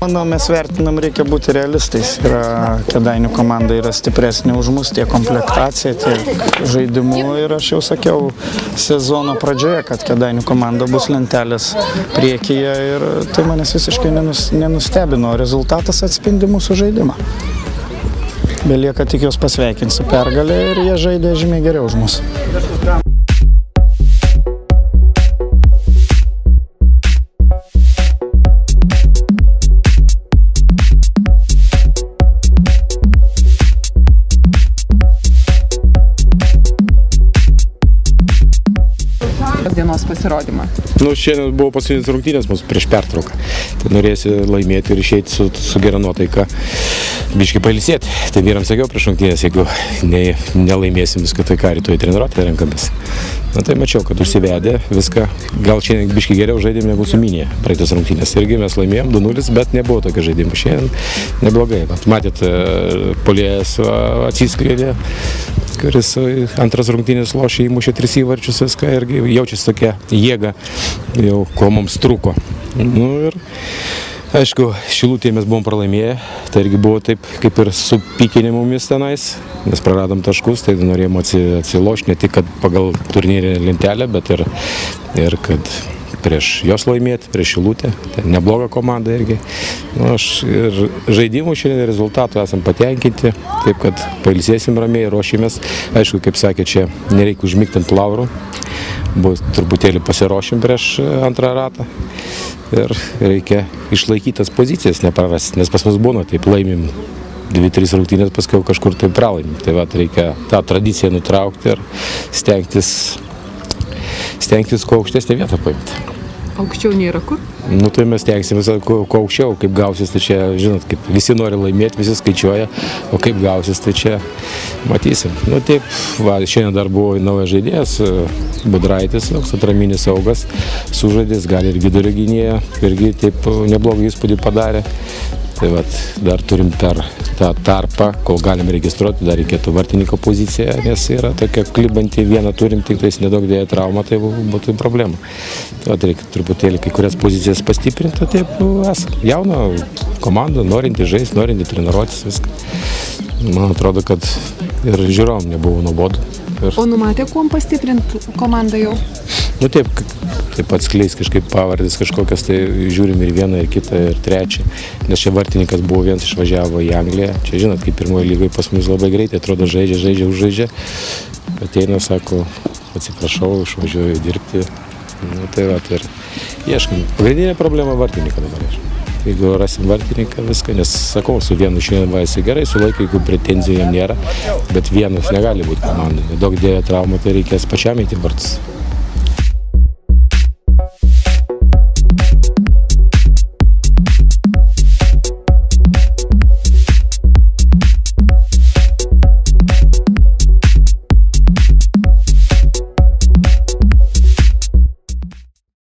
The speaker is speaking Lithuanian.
manau, mes vertinam, reikia būti realistais. Kėdainių komanda yra stipresnė už mus, tiek komplektacija, tiek žaidimu. Ir aš jau sakiau sezono pradžioje, kad Kėdainių komanda bus lentelės priekyje ir tai manęs visiškai nenustebino. Rezultatas atspindi mūsų žaidimą. Belieka tik juos pasveikinti su pergalė ir jie žaidė žymiai geriau už mus. Dienos pasirodymą. Šiandien buvo paskutinės rungtynės mūsų prieš pertrauką. Tai norėsi laimėti ir išeiti su gera nuotaika, biškį pailsėti. Tai vyram sakiau prieš rungtynės, jeigu nelaimėsim viską, tai ką rytoj treniruotę renkamės. Tai mačiau, kad užsivedė viską. Gal šiandien biškį geriau žaidėm negu su Minija praeitas rungtynės. Irgi mes laimėjom 2-0, bet nebuvo tokio žaidimo. Šiandien neblogai. Matėt, puolėjas atsiskleidė, kuris antras rungtynės lošė, įmušė 3 įvarčius viską ir jaučiasi tokia jėga, jau ko mums trūko. Ir aišku, Šilutėje mes buvom pralaimėję, tai irgi buvo taip kaip ir su pykinimumis tenais, nes praradom taškus, tai norėjom atsilošti ne tik kad pagal turnyrinę lentelę, bet ir kad prieš jos laimėti, prieš Šilutę. Tai nebloga komanda irgi. Ir žaidimų šiandien rezultatų esam patenkinti, taip kad pailsėsim ramiai, ruošimės. Aišku, kaip sakė, čia nereikia užmigti ant laurų. Buvo truputėlį pasiruošim prieš antrą ratą. Ir reikia išlaikyti tas pozicijas, neprarasti, nes pas mus būna, taip laimim 2-3 rungtynės, paskui kažkur taip pralaimim. Tai reikia tą tradiciją nutraukti ir stengtis kuo aukštesnę vietą paimti. Aukščiau nėra kur? Tai mes stengsimės kuo aukščiau, kaip gausis, tai čia, žinot, kaip visi nori laimėti, visi skaičiuoja, o kaip gausis, tai čia matysim. Taip, šiandien dar buvo naujas žaidėjas, Budraitis, atraminis saugas, sužaidės, gali ir vidurio gynėją, irgi taip neblogą įspūdį padarė. Tai dar turim per tą tarpą, kol galim registruoti, dar reikėtų vartininko poziciją, nes yra tokia klibanti, vieną turim, tik tais nedaug dėja traumą, tai būtų problema. Reikia truputėlį kai kurias pozicijas pastiprinti, taip esam. Jauna komanda, norinti žaisti, norinti treniruotis, viską. Man atrodo, kad ir žiūrovom nebuvo nuobodu. O numatė, kuom pastiprinti komandą jau? Taip atskleis kažkaip pavardės kažkokias, tai žiūrim ir vieną, ir kitą, ir trečią. Nes čia vartininkas buvo vienas, išvažiavo į Angliją. Čia, žinot, kaip pirmoje lygoje pas mus labai greitai, atrodo, žaidžia. Ateina, sako, atsiprašau, išvažiuoju dirbti. Ir ieškam. Pagrindinė problema vartininką dabar ieškam. Jeigu rasim vartininką, viską, nes sakau, su vienu šiandien vaisi gerai, su laiku, jeigu pretenzijų jam nėra, bet vienas negali būti komandai. Daug dėja traumų, tai reikės pačiam eiti vartus.